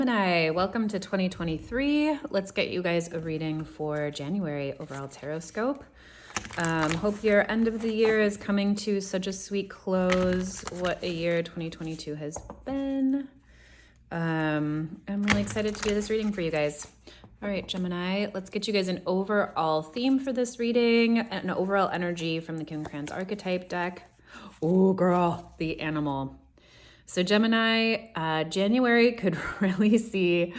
Gemini, welcome to 2023. Let's get you guys a reading for January overall tarot scope. Hope your end of the year is coming to such a sweet close. What a year 2022 has been. I'm really excited to do this reading for you guys. All right, Gemini, let's get you guys an overall theme for this reading, an overall energy from the Kim Kranz archetype deck. Oh, girl, the animal. So Gemini, January could really see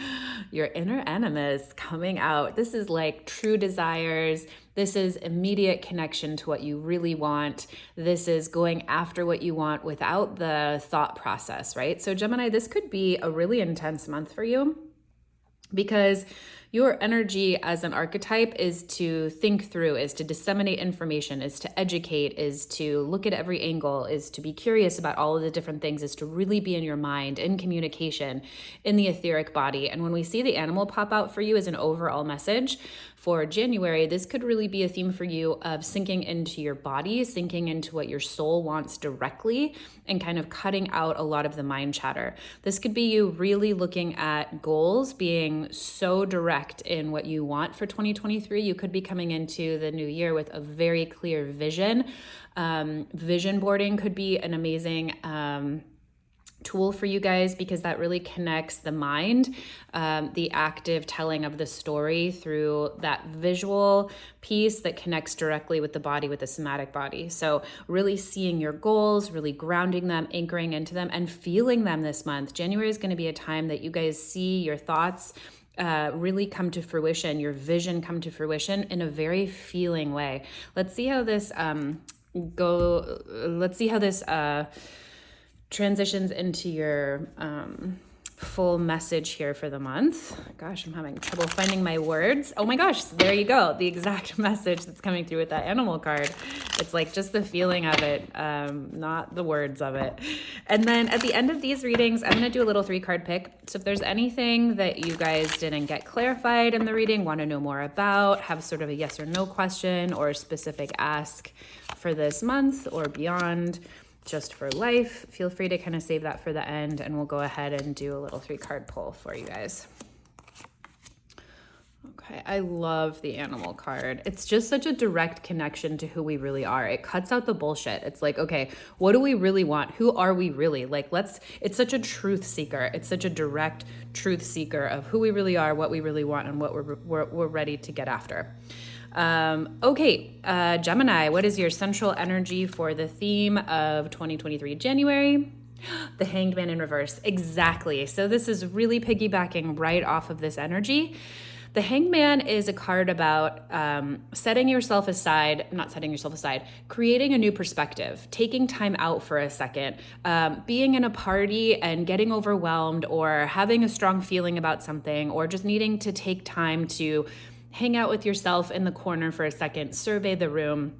your inner animus coming out. This is like true desires. This is immediate connection to what you really want. This is going after what you want without the thought process, right? So Gemini, this could be a really intense month for you because your energy as an archetype is to think through, is to disseminate information, is to educate, is to look at every angle, is to be curious about all of the different things, is to really be in your mind, in communication, in the etheric body. And when we see the animal pop out for you as an overall message for January, this could really be a theme for you of sinking into your body, sinking into what your soul wants directly, and kind of cutting out a lot of the mind chatter. This could be you really looking at goals, being so direct in what you want for 2023. You could be coming into the new year with a very clear vision. Vision boarding could be an amazing tool for you guys because that really connects the mind, the active telling of the story through that visual piece that connects directly with the body, with the somatic body. So really seeing your goals, really grounding them, anchoring into them, and feeling them this month. January is going to be a time that you guys see your thoughts really come to fruition, your vision come to fruition in a very feeling way. Let's see how this transitions into your full message here for the month. Gosh, I'm having trouble finding my words. Oh my gosh, there you go. The exact message that's coming through with that animal card. It's like just the feeling of it, not the words of it. And then at the end of these readings, I'm going to do a little 3-card pick. So if there's anything that you guys didn't get clarified in the reading, want to know more about, have sort of a yes or no question or a specific ask for this month or beyond, just for life, feel free to kind of save that for the end, and we'll go ahead and do a little 3-card pull for you guys. Okay, I love the animal card. It's just such a direct connection to who we really are. It cuts out the bullshit. It's like, okay, what do we really want? Who are we really? Like, it's such a truth seeker. It's such a direct truth seeker of who we really are, what we really want, and what we're ready to get after. Gemini, what is your central energy for the theme of 2023 January? The Hanged Man in reverse. Exactly. So this is really piggybacking right off of this energy. The Hanged Man is a card about creating a new perspective, taking time out for a second, being in a party and getting overwhelmed or having a strong feeling about something, or just needing to take time to hang out with yourself in the corner for a second, survey the room,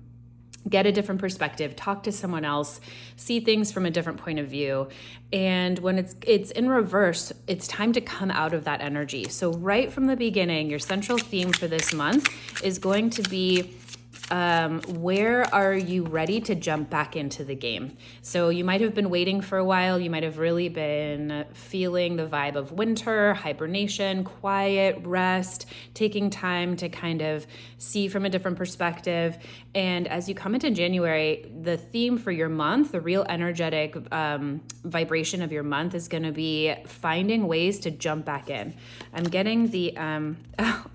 get a different perspective, talk to someone else, see things from a different point of view. And when it's in reverse, it's time to come out of that energy. So right from the beginning, your central theme for this month is going to be where are you ready to jump back into the game? So you might have been waiting for a while. You might have really been feeling the vibe of winter, hibernation, quiet, rest, taking time to kind of see from a different perspective. And as you come into January, the theme for your month, the real energetic vibration of your month is going to be finding ways to jump back in. I'm getting the,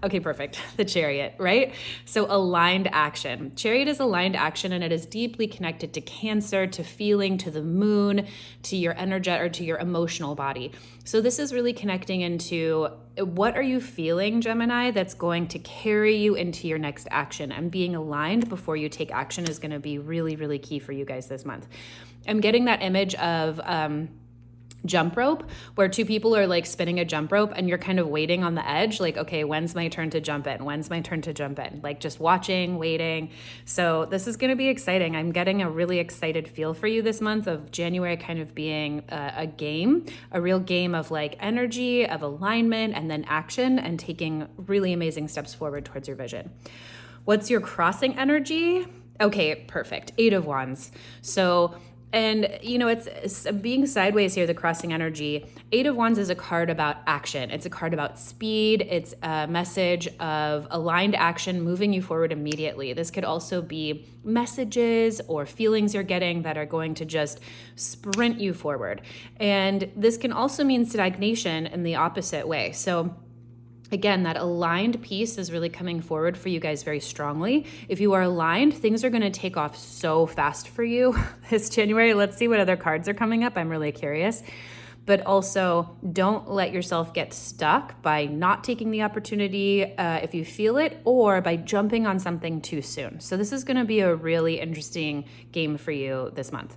okay, perfect. The Chariot, right? So aligned action. Chariot is aligned action, and it is deeply connected to Cancer, to feeling, to the moon, to your or to your emotional body. So this is really connecting into what are you feeling, Gemini, that's going to carry you into your next action, and being aligned before you take action is going to be really, really key for you guys this month. I'm getting that image of jump rope where two people are like spinning a jump rope and you're kind of waiting on the edge, like, okay, when's my turn to jump in? When's my turn to jump in? Like just watching, waiting. So this is going to be exciting. I'm getting a really excited feel for you this month of January kind of being a game, a real game of like energy, of alignment, and then action, and taking really amazing steps forward towards your vision. What's your crossing energy? Okay, perfect. 8 of Wands. So And, you know, it's being sideways here, the crossing energy. Eight of Wands is a card about action. It's a card about speed. It's a message of aligned action, moving you forward immediately. This could also be messages or feelings you're getting that are going to just sprint you forward. And this can also mean stagnation in the opposite way. So again, that aligned piece is really coming forward for you guys very strongly. If you are aligned, things are going to take off so fast for you this January. Let's see what other cards are coming up. I'm really curious. But also, don't let yourself get stuck by not taking the opportunity if you feel it, or by jumping on something too soon. So this is going to be a really interesting game for you this month.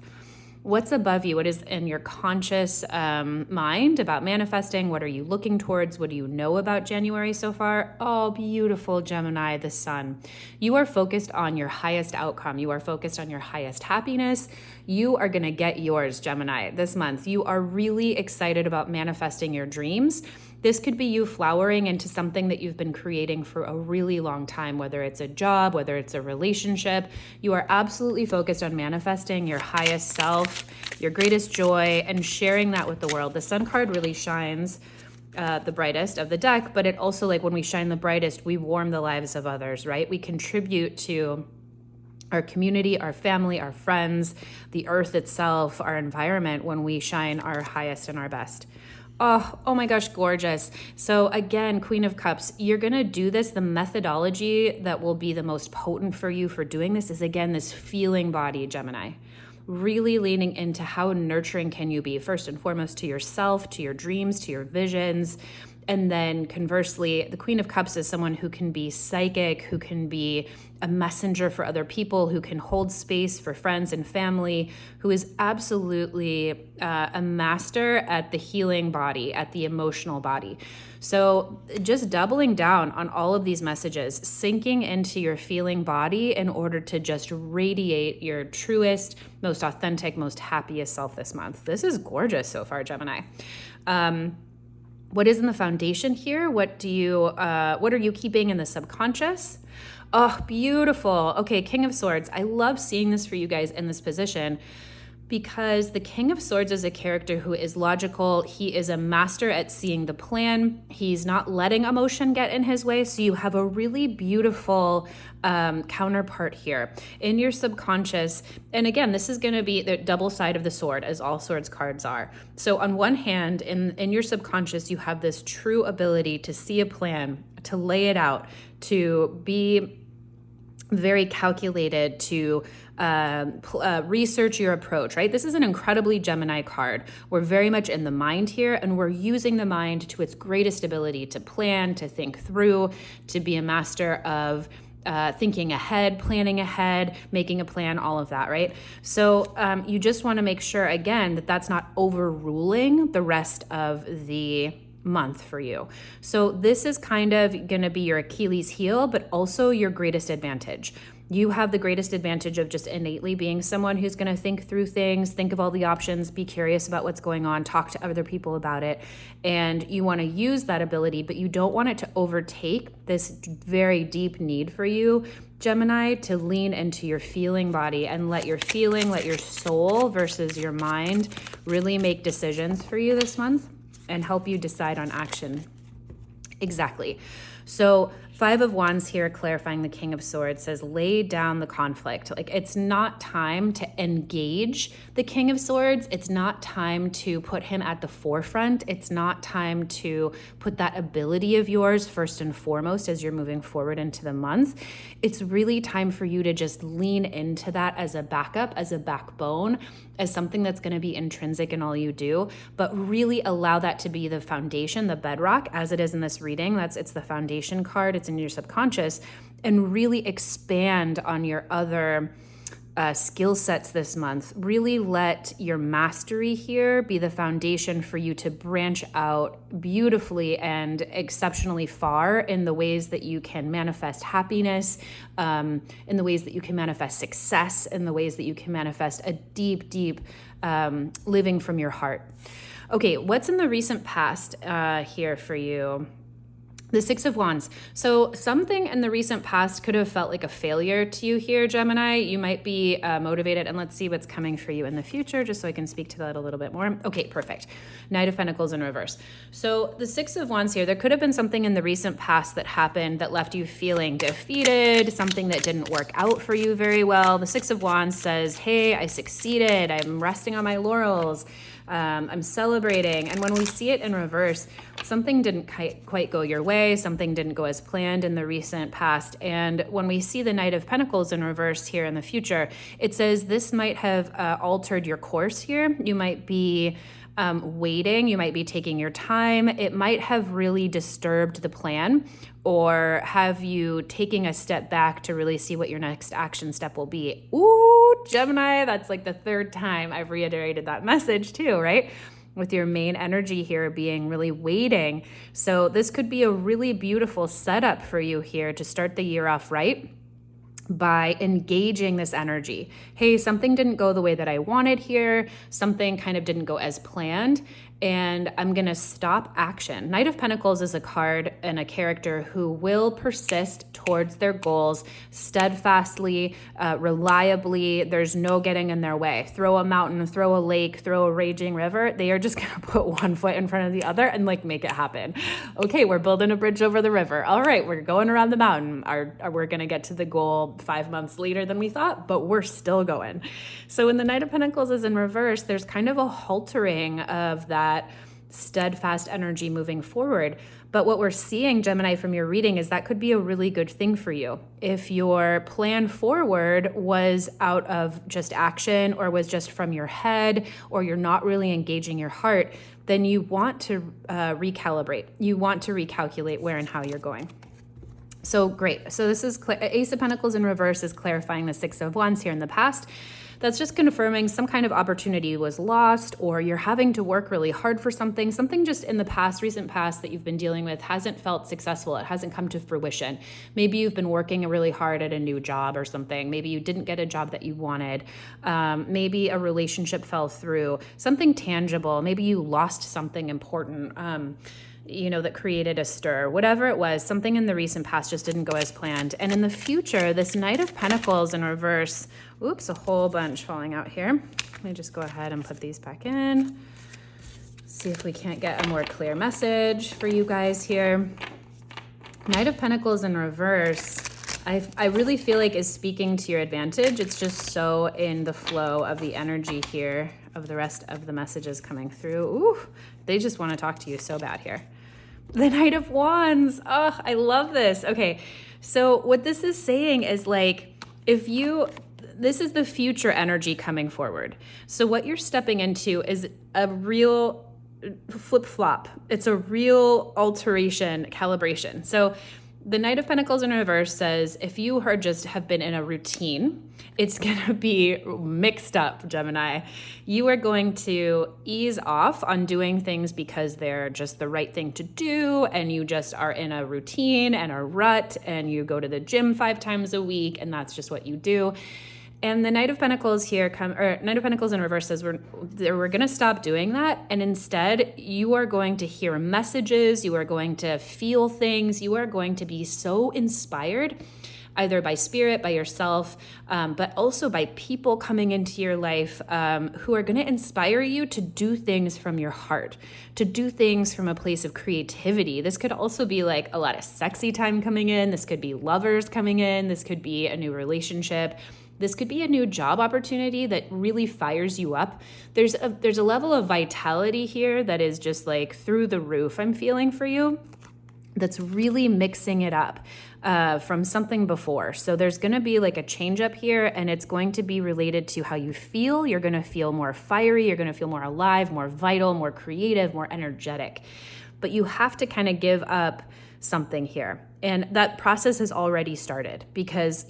What's above you? What is in your conscious mind about manifesting? What are you looking towards? What do you know about January so far? Oh, beautiful Gemini, the sun. You are focused on your highest outcome. You are focused on your highest happiness. You are going to get yours, Gemini, this month. You are really excited about manifesting your dreams. This could be you flowering into something that you've been creating for a really long time, whether it's a job, whether it's a relationship. You are absolutely focused on manifesting your highest self, your greatest joy, and sharing that with the world. The Sun card really shines the brightest of the deck, but it also, like, when we shine the brightest, we warm the lives of others, right? We contribute to our community, our family, our friends, the earth itself, our environment when we shine our highest and our best. Oh my gosh, gorgeous. So again, Queen of Cups, you're going to do this. The methodology that will be the most potent for you for doing this is, again, this feeling body, Gemini. Really leaning into how nurturing can you be, first and foremost, to yourself, to your dreams, to your visions. And then conversely, the Queen of Cups is someone who can be psychic, who can be a messenger for other people, who can hold space for friends and family, who is absolutely a master at the healing body, at the emotional body. So just doubling down on all of these messages, sinking into your feeling body in order to just radiate your truest, most authentic, most happiest self this month. This is gorgeous so far, Gemini. What is in the foundation here? What are you keeping in the subconscious? Oh, beautiful. Okay, King of Swords. I love seeing this for you guys in this position, because the King of Swords is a character who is logical. He is a master at seeing the plan. He's not letting emotion get in his way. So you have a really beautiful counterpart here in your subconscious. And again, this is going to be the double side of the sword, as all swords cards are. So on one hand, in your subconscious, you have this true ability to see a plan, to lay it out, to be very calculated, to research your approach, right? This is an incredibly Gemini card. We're very much in the mind here, and we're using the mind to its greatest ability to plan, to think through, to be a master of thinking ahead, planning ahead, making a plan, all of that, right? So you just want to make sure, again, that that's not overruling the rest of the month for you. So this is kind of going to be your Achilles heel, but also your greatest advantage. You have the greatest advantage of just innately being someone who's going to think through things, think of all the options, be curious about what's going on, talk to other people about it. And you want to use that ability, but you don't want it to overtake this very deep need for you, Gemini, to lean into your feeling body and let your feeling, let your soul versus your mind really make decisions for you this month and help you decide on action. Exactly. So 5 of Wands here, clarifying the King of Swords, says lay down the conflict. Like, it's not time to engage the King of Swords. It's not time to put him at the forefront. It's not time to put that ability of yours first and foremost as you're moving forward into the month. It's really time for you to just lean into that as a backup, as a backbone, as something that's going to be intrinsic in all you do, but really allow that to be the foundation, the bedrock, as it is in this reading. It's the foundation card. It's in your subconscious, and really expand on your other skill sets this month. Really let your mastery here be the foundation for you to branch out beautifully and exceptionally far in the ways that you can manifest happiness, in the ways that you can manifest success, in the ways that you can manifest a deep, deep living from your heart. Okay, what's in the recent past here for you? The Six of Wands. So something in the recent past could have felt like a failure to you here, Gemini. You might be motivated, and let's see what's coming for you in the future, just so I can speak to that a little bit more. Okay, perfect. Knight of Pentacles in reverse. So the Six of Wands here, there could have been something in the recent past that happened that left you feeling defeated, something that didn't work out for you very well. The Six of Wands says, hey, I succeeded. I'm resting on my laurels. I'm celebrating. And when we see it in reverse, something didn't quite go your way. Something didn't go as planned in the recent past. And when we see the Knight of Pentacles in reverse here in the future, it says this might have altered your course here. You might be waiting. You might be taking your time. It might have really disturbed the plan, or have you taking a step back to really see what your next action step will be. Ooh, Gemini, that's like the third time I've reiterated that message too, right? With your main energy here being really waiting. So this could be a really beautiful setup for you here to start the year off right, by engaging this energy. Hey, something didn't go the way that I wanted here. Something kind of didn't go as planned. And I'm going to stop action. Knight of Pentacles is a card and a character who will persist towards their goals steadfastly, reliably. There's no getting in their way. Throw a mountain, throw a lake, throw a raging river. They are just going to put one foot in front of the other and like make it happen. Okay, we're building a bridge over the river. All right, we're going around the mountain. We're going to get to the goal 5 months later than we thought, but we're still going. So when the Knight of Pentacles is in reverse, there's kind of a haltering of that steadfast energy moving forward. But what we're seeing, Gemini, from your reading is that could be a really good thing for you. If your plan forward was out of just action, or was just from your head, or you're not really engaging your heart, then you want to recalibrate. You want to recalculate where and how you're going. So great. So this is Ace of Pentacles in reverse is clarifying the Six of Wands here in the past. That's just confirming some kind of opportunity was lost, or you're having to work really hard for something just in the past, recent past that you've been dealing with hasn't felt successful. It hasn't come to fruition. Maybe you've been working really hard at a new job or something. Maybe you didn't get a job that you wanted. Maybe a relationship fell through, something tangible. Maybe you lost something important. That created a stir, whatever it was, something in the recent past just didn't go as planned. And in the future, this Knight of Pentacles in reverse, oops, a whole bunch falling out here. Let me just go ahead and put these back in. See if we can't get a more clear message for you guys here. Knight of Pentacles in reverse, I really feel like is speaking to your advantage. It's just so in the flow of the energy here of the rest of the messages coming through. Ooh, they just want to talk to you so bad here. The Knight of Wands. Oh, I love this. Okay, so what this is saying is like, this is the future energy coming forward. So what you're stepping into is a real flip-flop. It's a real alteration, calibration. So the Knight of Pentacles in reverse says, if you have been in a routine, it's going to be mixed up, Gemini. You are going to ease off on doing things because they're just the right thing to do, and you just are in a routine and a rut, and you go to the gym 5 times a week, and that's just what you do. And the Knight of Pentacles here Knight of Pentacles in reverse says we're going to stop doing that. And instead, you are going to hear messages. You are going to feel things. You are going to be so inspired, either by spirit, by yourself, but also by people coming into your life who are going to inspire you to do things from your heart, to do things from a place of creativity. This could also be like a lot of sexy time coming in. This could be lovers coming in. This could be a new relationship. This could be a new job opportunity that really fires you up. There's a level of vitality here that is just like through the roof, I'm feeling for you, that's really mixing it up from something before. So there's going to be like a change up here, and it's going to be related to how you feel. You're going to feel more fiery. You're going to feel more alive, more vital, more creative, more energetic. But you have to kind of give up something here. And that process has already started because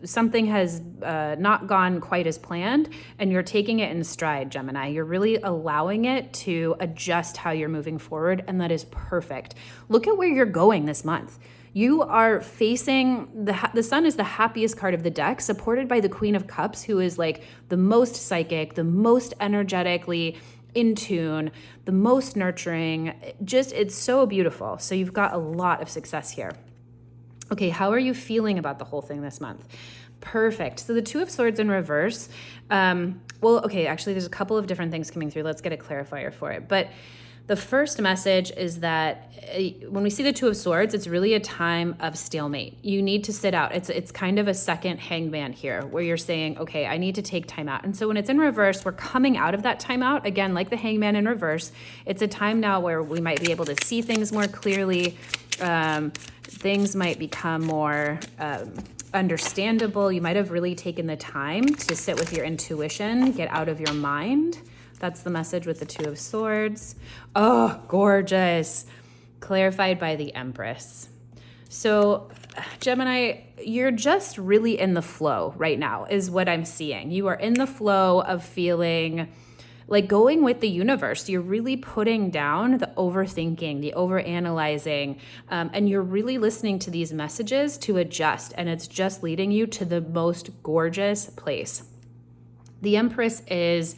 something has not gone quite as planned, and you're taking it in stride, Gemini. You're really allowing it to adjust how you're moving forward, and that is perfect. Look at where you're going this month. You are facing the sun is the happiest card of the deck, supported by the Queen of Cups, who is like the most psychic, the most energetically in tune, the most nurturing. Just, it's so beautiful. So you've got a lot of success here. Okay, how are you feeling about the whole thing this month? Perfect. So the Two of Swords in reverse. Okay, actually, there's a couple of different things coming through. Let's get a clarifier for it. But the first message is that when we see the Two of Swords, it's really a time of stalemate. You need to sit out. It's kind of a second hangman here where you're saying, okay, I need to take time out. And so when it's in reverse, we're coming out of that time out. Again, like the hangman in reverse, it's a time now where we might be able to see things more clearly. Things might become more understandable. You might have really taken the time to sit with your intuition, get out of your mind. That's the message with the Two of Swords. Oh, gorgeous. Clarified by the Empress. So, Gemini, you're just really in the flow right now, is what I'm seeing. You are in the flow of feeling like going with the universe. You're really putting down the overthinking, the overanalyzing, and you're really listening to these messages to adjust, and it's just leading you to the most gorgeous place. The Empress is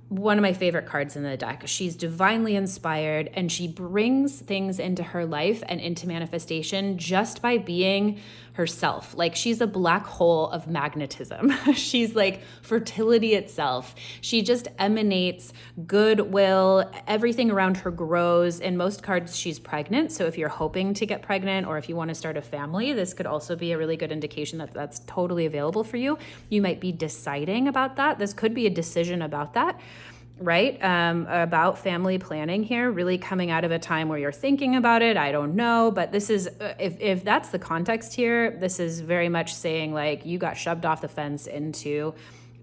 one of my favorite cards in the deck. She's divinely inspired, and she brings things into her life and into manifestation just by being herself. Like, she's a black hole of magnetism. She's like fertility itself. She just emanates goodwill. Everything around her grows. In most cards, she's pregnant. So if you're hoping to get pregnant, or if you want to start a family, this could also be a really good indication that that's totally available for you. You might be deciding about that. This could be a decision about that, right? About family planning here, really coming out of a time where you're thinking about it. I don't know, but this is, if that's the context here, this is very much saying like you got shoved off the fence into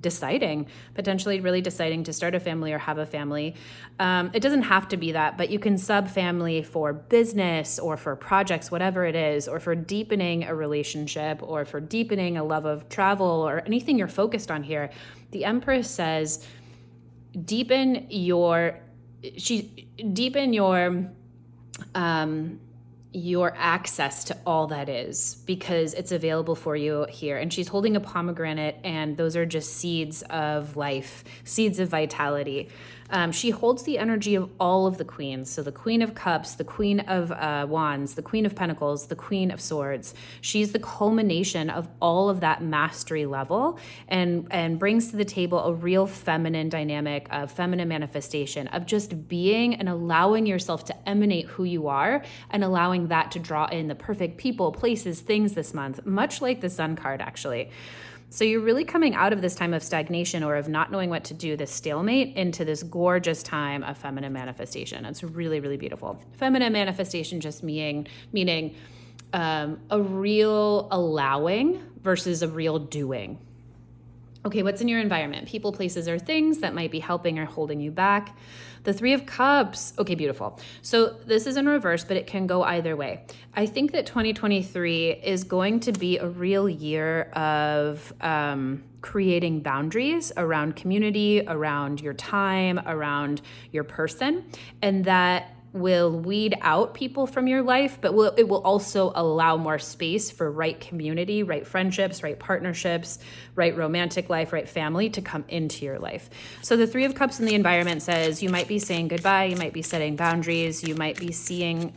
deciding, potentially really deciding to start a family or have a family. It doesn't have to be that, but you can sub-family for business or for projects, whatever it is, or for deepening a relationship or for deepening a love of travel or anything you're focused on here. The Empress says, deepen your access to all that is, because it's available for you here. And she's holding a pomegranate, and those are just seeds of life, seeds of vitality. She holds the energy of all of the queens. So the Queen of Cups, the Queen of Wands, the Queen of Pentacles, the Queen of Swords. She's the culmination of all of that mastery level, and brings to the table a real feminine dynamic of feminine manifestation, of just being and allowing yourself to emanate who you are, and allowing that to draw in the perfect people, places, things this month, much like the Sun card, actually. So you're really coming out of this time of stagnation or of not knowing what to do, this stalemate, into this gorgeous time of feminine manifestation. It's really, really beautiful. Feminine manifestation just meaning a real allowing versus a real doing. Okay, what's in your environment? People, places, or things that might be helping or holding you back. The Three of Cups. Okay, beautiful. So this is in reverse, but it can go either way. I think that 2023 is going to be a real year of creating boundaries around community, around your time, around your person, and that will weed out people from your life, but it will also allow more space for right community, right friendships, right partnerships, right romantic life, right family to come into your life. So the Three of Cups in the environment says you might be saying goodbye, you might be setting boundaries, you might be seeing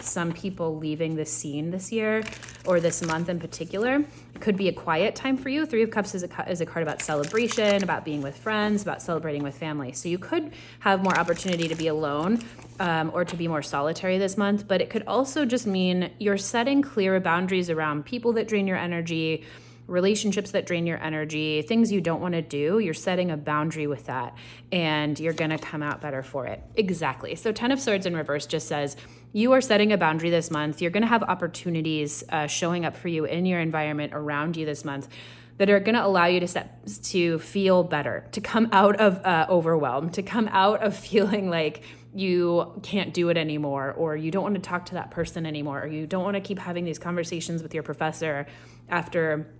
some people leaving the scene this year or this month in particular. It could be a quiet time for you. Three of Cups is a card about celebration, about being with friends, about celebrating with family. So you could have more opportunity to be alone, or to be more solitary this month, but it could also just mean you're setting clear boundaries around people that drain your energy, relationships that drain your energy, things you don't want to do. You're setting a boundary with that, and you're going to come out better for it. Exactly. So 10 of Swords in reverse just says you are setting a boundary this month. You're going to have opportunities showing up for you in your environment around you this month that are going to allow you to feel better, to come out of overwhelm, to come out of feeling like you can't do it anymore, or you don't want to talk to that person anymore, or you don't want to keep having these conversations with your professor after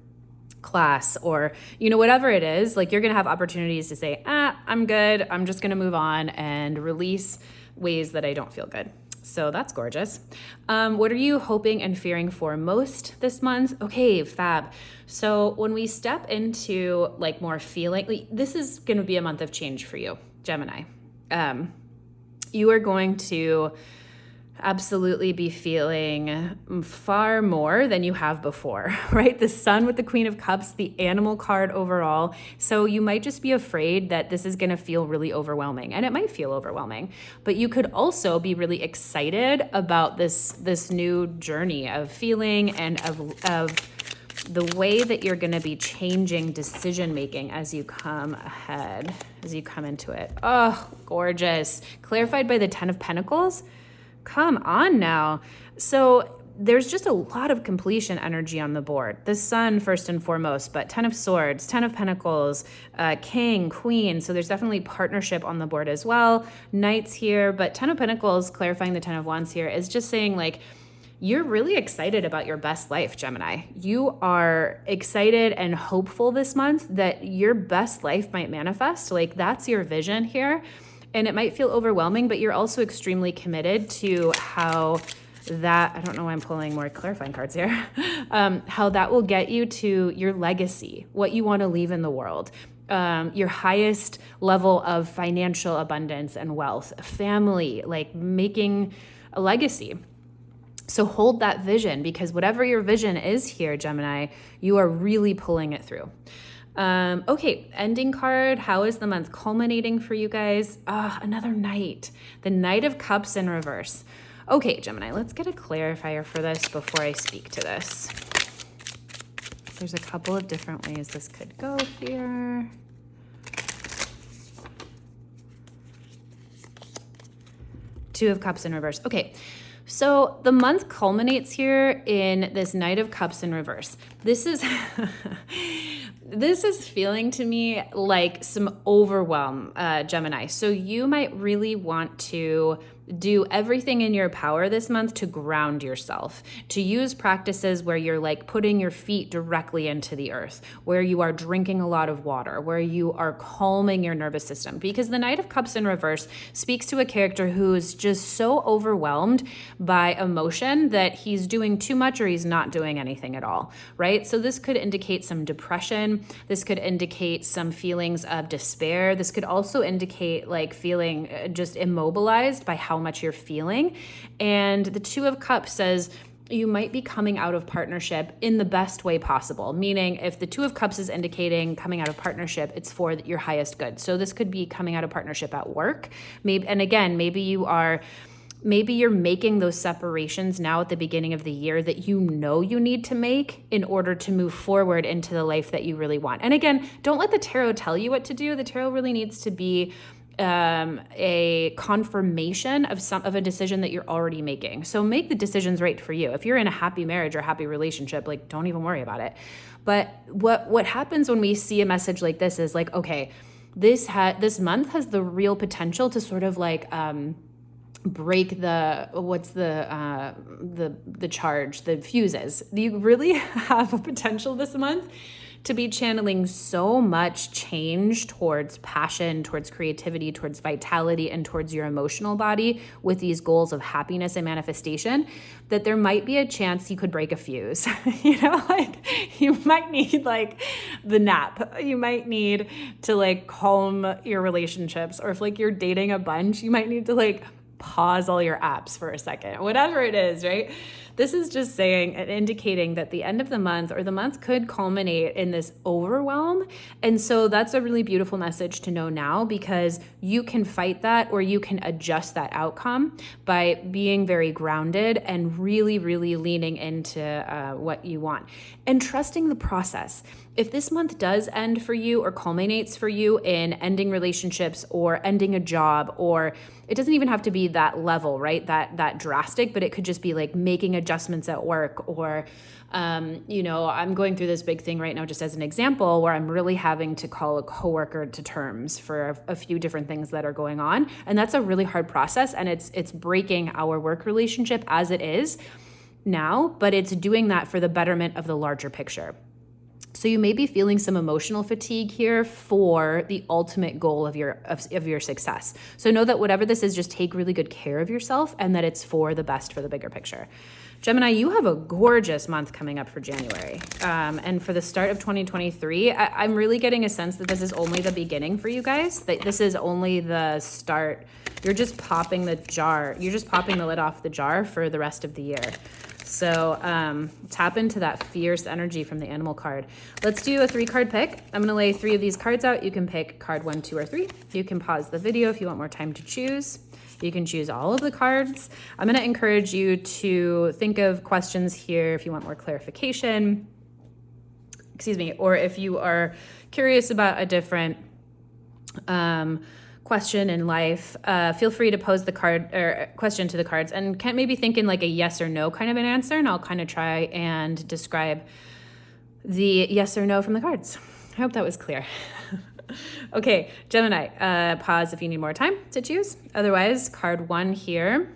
class, or, whatever it is. Like, you're going to have opportunities to say, I'm good. I'm just going to move on and release ways that I don't feel good. So that's gorgeous. What are you hoping and fearing for most this month? Okay, fab. So when we step into like more feeling, this is going to be a month of change for you, Gemini. you are going to absolutely be feeling far more than you have before, right? The Sun with the Queen of Cups, the Animal card overall. So you might just be afraid that this is going to feel really overwhelming, and it might feel overwhelming, but you could also be really excited about this new journey of feeling and of the way that you're going to be changing decision making as you come ahead, as you come into it. Oh, gorgeous. Clarified by the Ten of Pentacles. Come on now. So there's just a lot of completion energy on the board. The Sun first and foremost, but Ten of Swords, Ten of Pentacles, King, Queen. So there's definitely partnership on the board as well. Knights here, but Ten of Pentacles, clarifying the Ten of Wands here, is just saying like, you're really excited about your best life, Gemini. You are excited and hopeful this month that your best life might manifest. Like that's your vision here. And it might feel overwhelming, but you're also extremely committed to how that, I don't know why I'm pulling more clarifying cards here, how that will get you to your legacy, what you want to leave in the world, your highest level of financial abundance and wealth, family, like making a legacy. So hold that vision, because whatever your vision is here, Gemini, you are really pulling it through. Okay, ending card. How is the month culminating for you guys? Another Knight. The Knight of Cups in reverse. Okay, Gemini, let's get a clarifier for this before I speak to this. There's a couple of different ways this could go here. Two of Cups in reverse. Okay. So the month culminates here in this Knight of Cups in reverse. This is this is feeling to me like some overwhelm, Gemini. So you might really want to do everything in your power this month to ground yourself, to use practices where you're like putting your feet directly into the earth, where you are drinking a lot of water, where you are calming your nervous system. Because the Knight of Cups in reverse speaks to a character who is just so overwhelmed by emotion that he's doing too much or he's not doing anything at all, right? So this could indicate some depression. This could indicate some feelings of despair. This could also indicate like feeling just immobilized by how much you're feeling. And the Two of Cups says you might be coming out of partnership in the best way possible. Meaning if the Two of Cups is indicating coming out of partnership, it's for your highest good. So this could be coming out of partnership at work. Maybe, and again, maybe you're making those separations now at the beginning of the year that you know you need to make in order to move forward into the life that you really want. And again, don't let the tarot tell you what to do. The tarot really needs to be a confirmation of a decision that you're already making. So make the decisions right for you. If you're in a happy marriage or happy relationship, like don't even worry about it. But what happens when we see a message like this is like, okay, this month has the real potential to sort of like break the charge, the fuses. You really have a potential this month to be channeling so much change towards passion, towards creativity, towards vitality, and towards your emotional body with these goals of happiness and manifestation, that there might be a chance you could break a fuse. Like you might need like the nap. You might need to like calm your relationships, or if like you're dating a bunch, you might need to like pause all your apps for a second, whatever it is, right? This is just saying and indicating that the end of the month or the month could culminate in this overwhelm. And so that's a really beautiful message to know now, because you can fight that or you can adjust that outcome by being very grounded and really, really leaning into what you want and trusting the process. If this month does end for you or culminates for you in ending relationships or ending a job, or it doesn't even have to be that level, right? That drastic, but it could just be like making adjustments at work, or, I'm going through this big thing right now, just as an example, where I'm really having to call a coworker to terms for a few different things that are going on. And that's a really hard process. And it's breaking our work relationship as it is now, but it's doing that for the betterment of the larger picture. So you may be feeling some emotional fatigue here for the ultimate goal of your success. So know that whatever this is, just take really good care of yourself and that it's for the best, for the bigger picture. Gemini, you have a gorgeous month coming up for January. And for the start of 2023, I'm really getting a sense that this is only the beginning for you guys, that this is only the start. You're just popping the jar. You're just popping the lid off the jar for the rest of the year. So tap into that fierce energy from the animal card. Let's do a 3-card pick. I'm going to lay 3 of these cards out. You can pick card 1, 2, or 3. You can pause the video if you want more time to choose. You can choose all of the cards. I'm going to encourage you to think of questions here if you want more clarification. Excuse me. Or if you are curious about a different question in life, feel free to pose the card or question to the cards and can maybe think in like a yes or no kind of an answer, and I'll kind of try and describe the yes or no from the cards. I hope that was clear. Okay, Gemini, pause if you need more time to choose. Otherwise, card 1 here.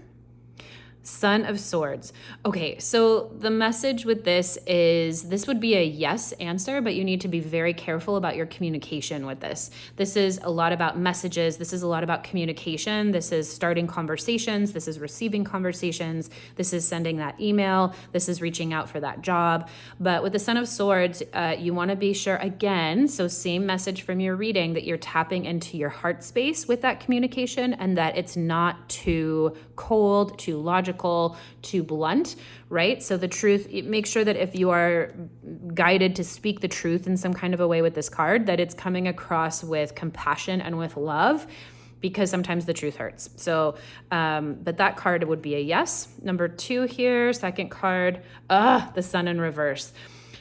Son of Swords. Okay, so the message with this is this would be a yes answer, but you need to be very careful about your communication with this. This is a lot about messages. This is a lot about communication. This is starting conversations. This is receiving conversations. This is sending that email. This is reaching out for that job. But with the Son of Swords, you want to be sure, again, so same message from your reading, that you're tapping into your heart space with that communication and that it's not too cold, too logical, too blunt, right? So the truth, make sure that if you are guided to speak the truth in some kind of a way with this card, that it's coming across with compassion and with love, because sometimes the truth hurts. So, but that card would be a yes. Number 2 here, second card, the Sun in reverse.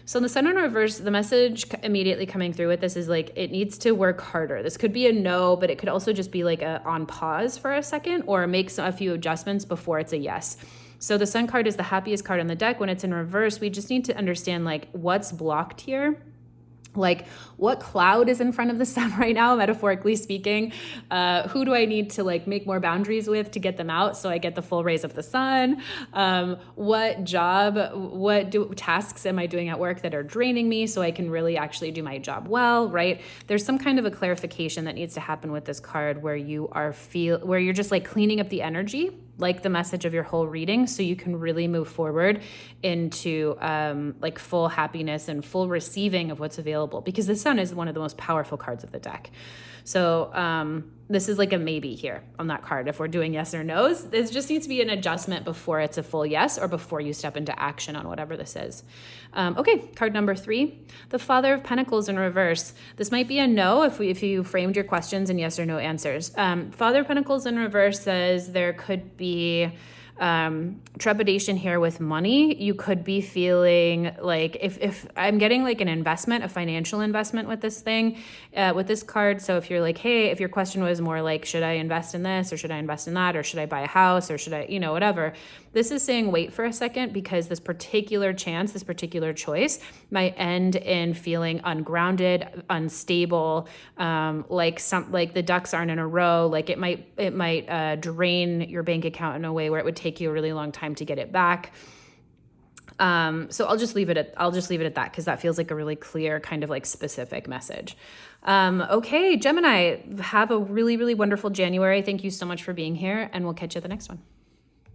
So the Sun in reverse, the message immediately coming through with this is like, it needs to work harder. This could be a no, but it could also just be like a on pause for a second, or make a few adjustments before it's a yes. So the Sun card is the happiest card on the deck. When it's in reverse, we just need to understand like what's blocked here. Like what cloud is in front of the sun right now, metaphorically speaking? Who do I need to like make more boundaries with to get them out so I get the full rays of the sun? What tasks am I doing at work that are draining me so I can really actually do my job well, right? There's some kind of a clarification that needs to happen with this card where where you're just like cleaning up the energy, like the message of your whole reading, so you can really move forward into like full happiness and full receiving of what's available, because the Sun is one of the most powerful cards of the deck. So this is like a maybe here on that card. If we're doing yes or no's, this just needs to be an adjustment before it's a full yes, or before you step into action on whatever this is. Okay, card number 3, the Father of Pentacles in reverse. This might be a no if you framed your questions in yes or no answers. Father of Pentacles in reverse says there could be trepidation here with money. You could be feeling like if I'm getting like an investment, a financial investment with this thing, with this card. So if you're like, hey, if your question was more like, should I invest in this or should I invest in that, or should I buy a house, or should I, whatever, this is saying wait for a second, because this particular chance, this particular choice might end in feeling ungrounded, unstable, like the ducks aren't in a row. Like it might drain your bank account in a way where it would take you a really long time to get it back. So I'll just leave it at that, because that feels like a really clear kind of like specific message. Okay, Gemini, have a really, really wonderful January. Thank you so much for being here, and we'll catch you at the next one.